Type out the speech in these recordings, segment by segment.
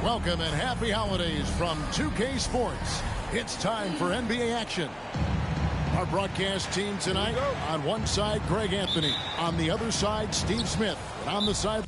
Welcome and happy holidays from 2K Sports. It's time for NBA action. Our broadcast team tonight, on one side, Greg Anthony. On the other side, Steve Smith. And on the side...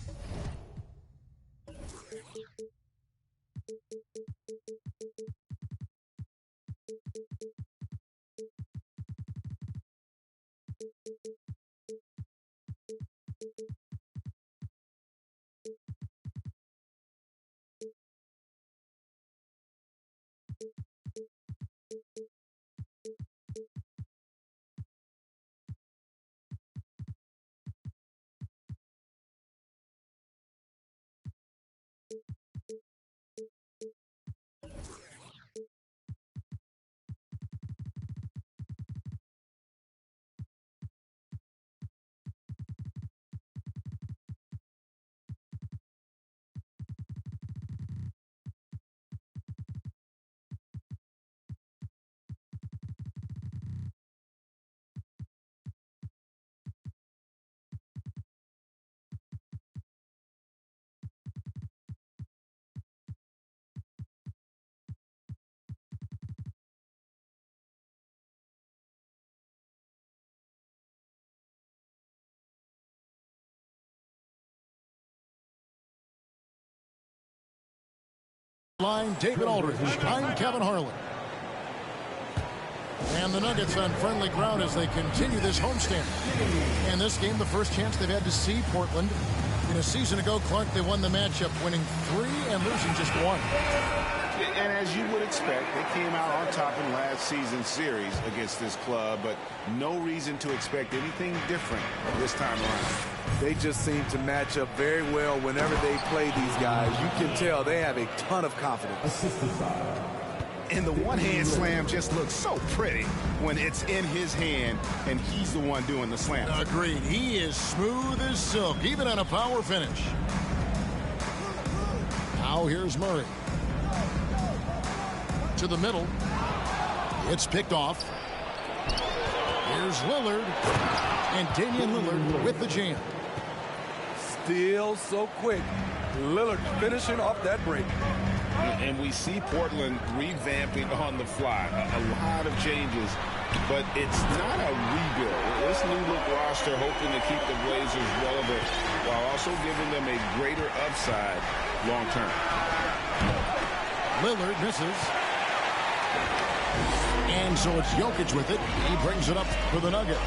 line, David Aldridge. I'm Kevin Harlan. And the Nuggets on friendly ground as they continue this homestand. And this game, the first chance they've had to see Portland. In a season ago, Clark, they won the matchup, winning 3 and losing just 1. And as you would expect, they came out on top in last season's series against this club, but no reason to expect anything different this time around. They just seem to match up very well whenever they play these guys. You can tell they have a ton of confidence. And the one-hand slam just looks so pretty when it's in his hand and he's the one doing the slam. Agreed. He is smooth as silk, even on a power finish. Now here's Murray. To the middle. It's picked off. Here's Lillard. And Damian Lillard with the jam. Still so quick. Lillard finishing off that break. And we see Portland revamping on the fly. A lot of changes, but it's not a rebuild. This new look roster hoping to keep the Blazers relevant while also giving them a greater upside long term. Lillard misses. And so it's Jokic with it. He brings it up for the Nuggets.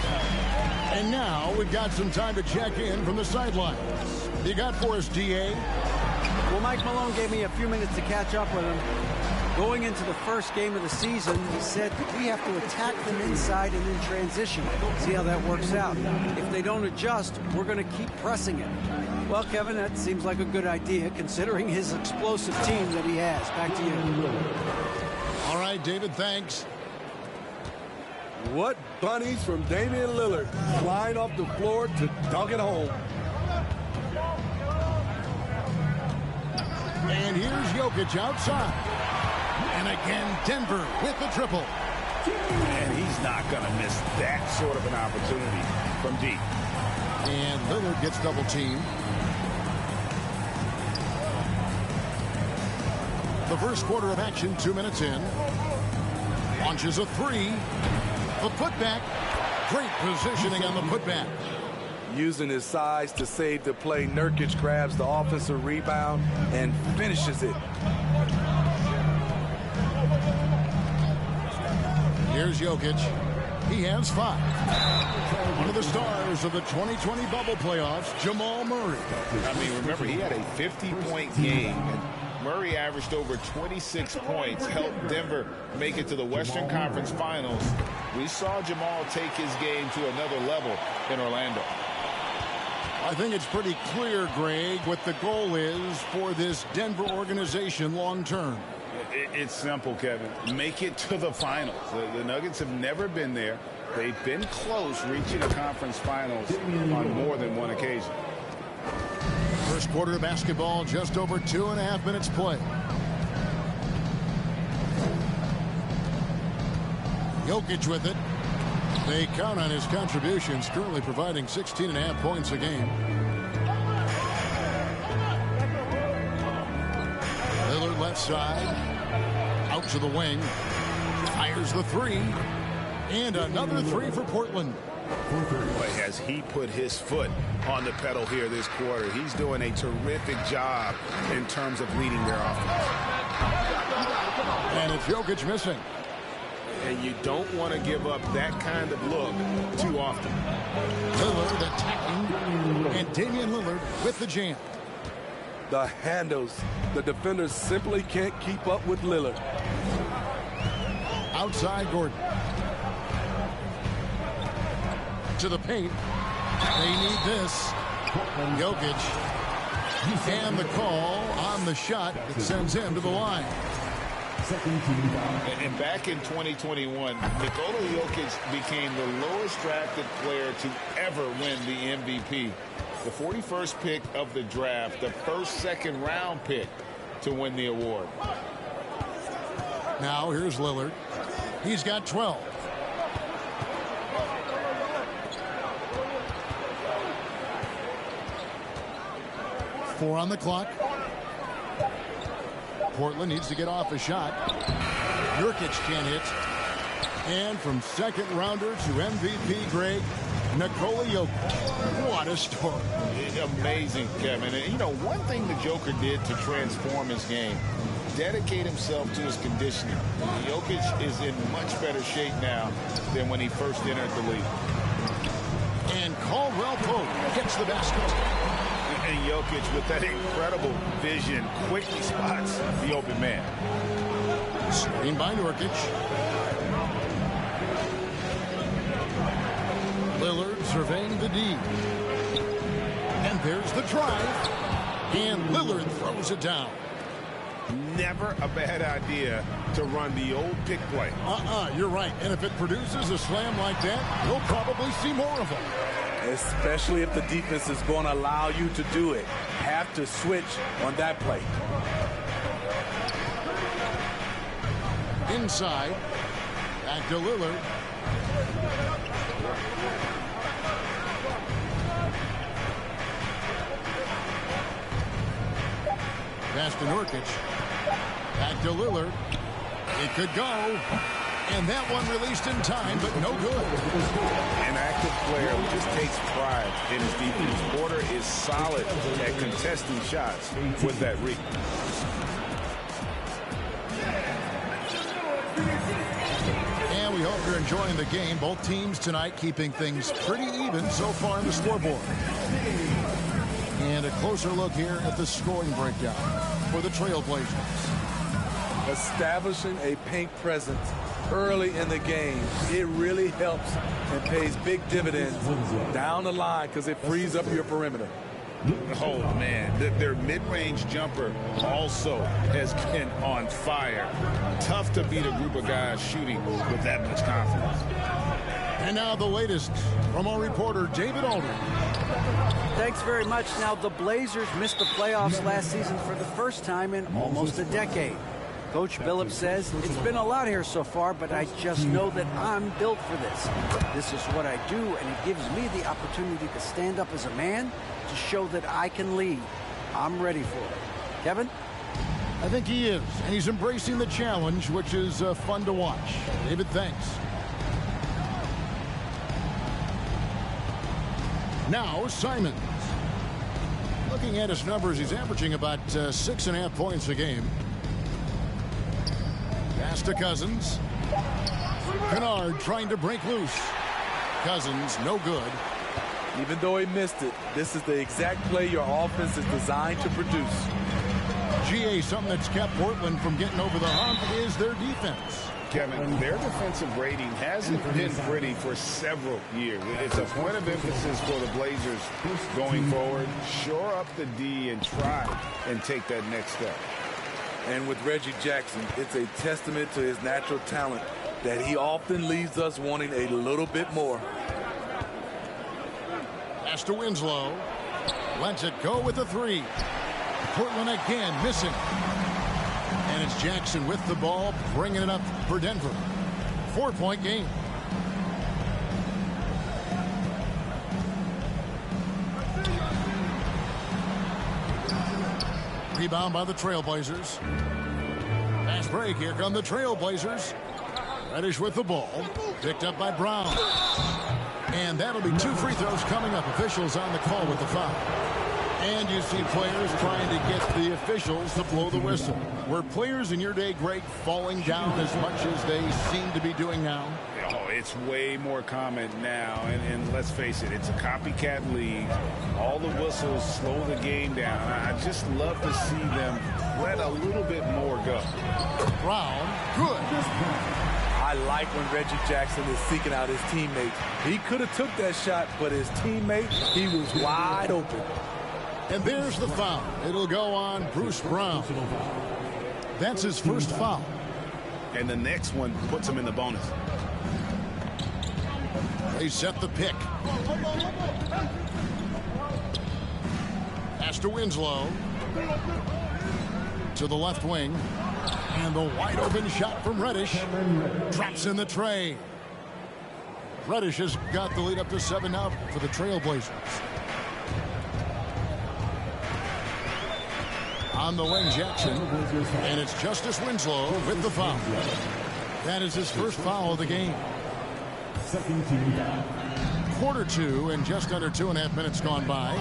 And now we've got some time to check in from the sidelines. You got for us, D.A.? Well, Mike Malone gave me a few minutes to catch up with him. Going into the first game of the season, he said we have to attack them inside and in transition. See how that works out. If they don't adjust, we're going to keep pressing it. Well, Kevin, that seems like a good idea considering his explosive team that he has. Back to you. All right, David, thanks. What bunnies from Damian Lillard, flying off the floor to dunk it home. And here's Jokic outside. And again, Denver with the triple. And he's not going to miss that sort of an opportunity from deep. And Lillard gets double teamed. The first quarter of action, 2 minutes in. Launches a 3. The putback. Great positioning on the putback. Using his size to save the play, Nurkic grabs the offensive rebound and finishes it. Here's Jokic. He has 5. One of the stars of the 2020 bubble playoffs, Jamal Murray. I mean, remember, he had a 50-point game, and Murray averaged over 26 points, helped Denver make it to the Western Conference Finals. We saw Jamal take his game to another level in Orlando. I think it's pretty clear, Greg, what the goal is for this Denver organization long term. It's simple, Kevin. Make it to the finals. The Nuggets have never been there. They've been close reaching a conference finals on more than one occasion. First quarter of basketball, just over 2.5 minutes play. Jokic with it. They count on his contributions, currently providing 16.5 points a game. Lillard left side. Out to the wing. Fires the three. And another three for Portland. As he put his foot on the pedal here this quarter, he's doing a terrific job in terms of leading their offense. And it's Jokic missing. And you don't want to give up that kind of look too often. Lillard attacking. And Damian Lillard with the jam. The handles. The defenders simply can't keep up with Lillard. Outside Gordon. To the paint. They need this. Jokic. And the call on the shot that sends him to the line. And back in 2021, Nikola Jokic became the lowest drafted player to ever win the MVP. The 41st pick of the draft, the first second-round pick to win the award. Now here's Lillard. He's got 12. Four on the clock. Portland needs to get off a shot. Nurkic can't hit. And from second rounder to MVP grade, Nikola Jokic. What a story. Amazing, Kevin. And, you know, one thing the Joker did to transform his game, dedicate himself to his conditioning. Jokic is in much better shape now than when he first entered the league. And Caldwell Pope gets the basket. And Jokic, with that incredible vision, quickly spots the open man. Screen by Nurkic. Lillard surveying the D. And there's the drive. And Lillard throws it down. Never a bad idea to run the old pick play. You're right. And if it produces a slam like that, you'll probably see more of them. Especially if the defense is going to allow you to do it. Have to switch on that play. Inside. Back to Lillard. Pass to Nurkic. Back to Lillard. It could go. And that one released in time, but no good. An active player who just takes pride in his defense. Porter is solid at contesting shots with that reach. And we hope you're enjoying the game. Both teams tonight keeping things pretty even so far in the scoreboard. And a closer look here at the scoring breakdown for the Trailblazers. Establishing a paint presence early in the game, it really helps and pays big dividends down the line because it frees up your perimeter. Oh, man. Their mid-range jumper also has been on fire. Tough to beat a group of guys shooting with that much confidence. And now the latest from our reporter, David Aldridge. Thanks very much. Now, the Blazers missed the playoffs last season for the first time in almost a decade. Coach Billups says, it's been a lot here so far, but I just know that I'm built for this. This is what I do, and it gives me the opportunity to stand up as a man to show that I can lead. I'm ready for it. Kevin? I think he is, and he's embracing the challenge, which is fun to watch. David, thanks. Now, Simons. Looking at his numbers, he's averaging about 6.5 points a game. Pass to Cousins. Kennard trying to break loose. Cousins, no good. Even though he missed it, this is the exact play your offense is designed to produce. GA, something that's kept Portland from getting over the hump is their defense. Kevin, their defensive rating hasn't been pretty for several years. It's a point of emphasis for the Blazers going forward. Shore up the D and try and take that next step. And with Reggie Jackson, it's a testament to his natural talent that he often leaves us wanting a little bit more. Pass to Winslow. Lets it go with the three. Portland again missing. And it's Jackson with the ball, bringing it up for Denver. 4-point game. Rebound by the Trailblazers. Fast break. Here come the Trailblazers. Reddish with the ball. Picked up by Brown. And that'll be 2 free throws coming up. Officials on the call with the foul. And you see players trying to get the officials to blow the whistle. Were players in your day, Greg, falling down as much as they seem to be doing now? Oh, it's way more common now. And let's face it, it's a copycat league. All the whistles slow the game down. I just love to see them let a little bit more go. Brown, good. I like when Reggie Jackson is seeking out his teammates. He could have took that shot, but his teammate, he was wide open. And there's the foul. It'll go on Bruce Brown. That's his first foul. And the next one puts him in the bonus. They set the pick. Pass to Winslow. To the left wing. And the wide open shot from Reddish. Drops in the tray. Reddish has got the lead up to 7 now for the Trailblazers. On the wing, Jackson. And it's Justice Winslow with the foul. That is his first foul of the game. Quarter 2 and just under 2.5 minutes gone by.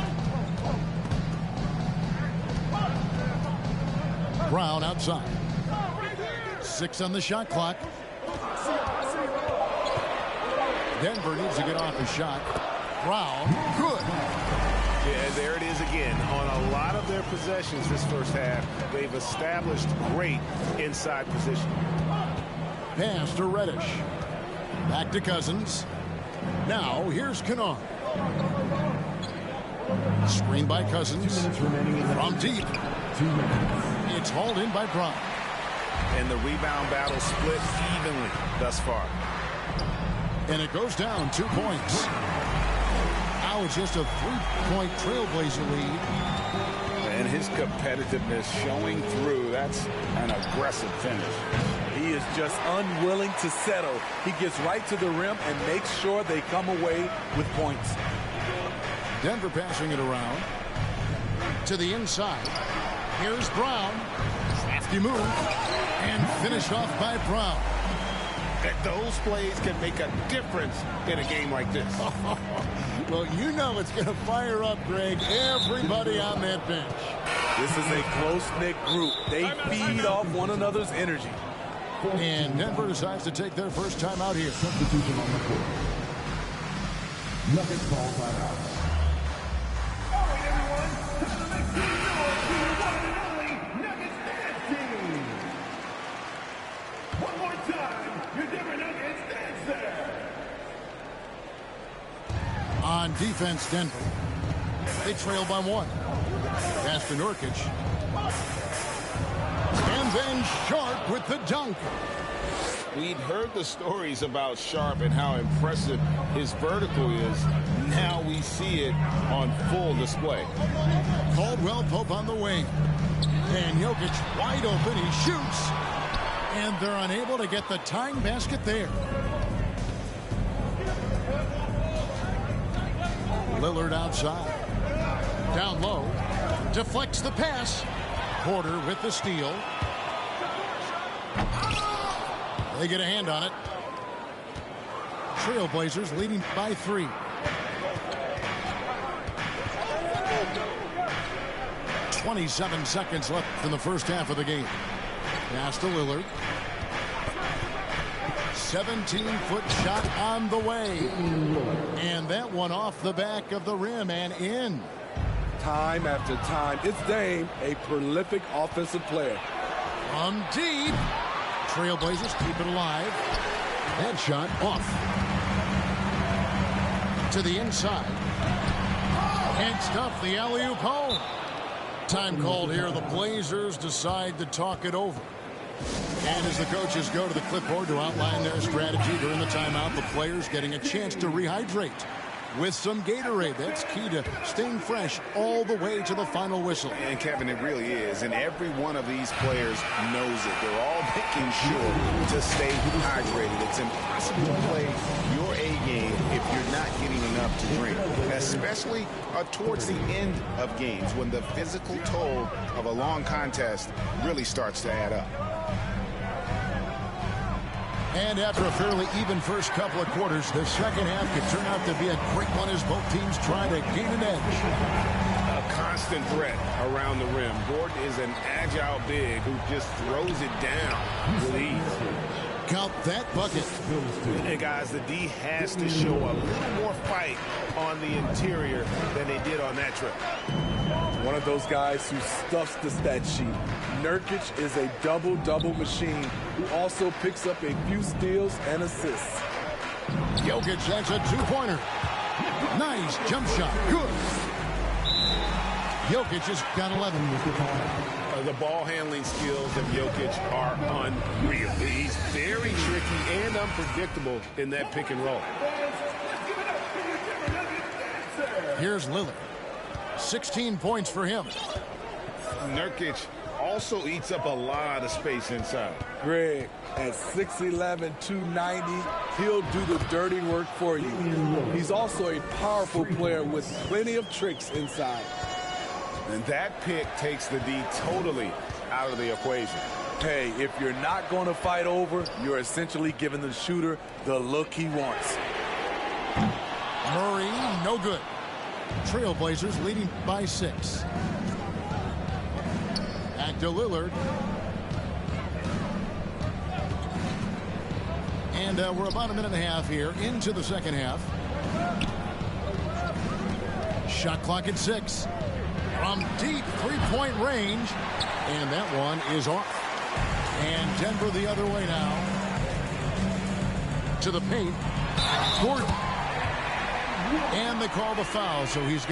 Brown outside. 6 on the shot clock. Denver needs to get off a shot. Brown, good. Yeah, there it is again. On a lot of their possessions this first half, they've established great inside position. Pass to Reddish. Back to Cousins. Now, here's Kennard. Screen by Cousins. From deep. It's hauled in by Brown. And the rebound battle split evenly thus far. And it goes down 2 points. Now it's just a 3-point Trailblazer lead. And his competitiveness showing through. That's an aggressive finish. He is just unwilling to settle. He gets right to the rim and makes sure they come away with points. Denver passing it around. To the inside. Here's Brown. Crafty move. And finished off by Brown. Those plays can make a difference in a game like this. Well, you know it's going to fire up, Greg, everybody on that bench. This is a close-knit group. They feed off one another's energy. And Denver decides to take their first time out here. Substitution on the court. Nuggets ball timeout. All right, everyone. Time to make some noise for the one and only Nuggets dance team. One more time, your Denver Nuggets dancer. On defense, Denver. They trail by 1. Pass to Nurkic. And then Sharp with the dunk. We'd heard the stories about Sharp and how impressive his vertical is. Now we see it on full display. Caldwell Pope on the wing. And Jokic wide open. He shoots. And they're unable to get the tying basket there. Lillard outside. Down low. Deflects the pass. Porter with the steal. They get a hand on it. Trailblazers leading by 3. "27 seconds left in the first half of the game. Pass to Lillard. 17-foot shot on the way. And that one off the back of the rim and in. Time after time, it's Dame, a prolific offensive player. From deep. Trailblazers keep it alive. That shot off. To the inside. Can't stuff the alley-oop home. Time called here. The Blazers decide to talk it over. And as the coaches go to the clipboard to outline their strategy during the timeout, the players getting a chance to rehydrate. with some Gatorade. That's key to staying fresh all the way to the final whistle. And Kevin, it really is. And every one of these players knows it. They're all making sure to stay hydrated. It's impossible to play your A game if you're not getting enough to drink, especially towards the end of games when the physical toll of a long contest really starts to add up. And after a fairly even first couple of quarters, the second half could turn out to be a great one as both teams try to gain an edge. A constant threat around the rim. Gordon is an agile big who just throws it down with ease. Count that bucket. And guys, the D has to show a little more fight on the interior than they did on that trip. One of those guys who stuffs the stat sheet. Nurkic is a double-double machine who also picks up a few steals and assists. Jokic, that's a two-pointer. Nice jump shot. Good. Jokic has got 11. The ball handling skills of Jokic are unreal. He's very tricky and unpredictable in that pick and roll. Here's Lillard. 16 points for him. Nurkic also eats up a lot of space inside. Greg, at 6'11", 290, he'll do the dirty work for you. He's also a powerful player with plenty of tricks inside. And that pick takes the D totally out of the equation. Hey, if you're not going to fight over, you're essentially giving the shooter the look he wants. Murray, no good. Trailblazers leading by 6. Back to Lillard. And we're about a minute and a half here into the second half. Shot clock at 6. From deep three-point range. And that one is off. And Denver the other way now. To the paint. Gordon. And they call the foul, so he's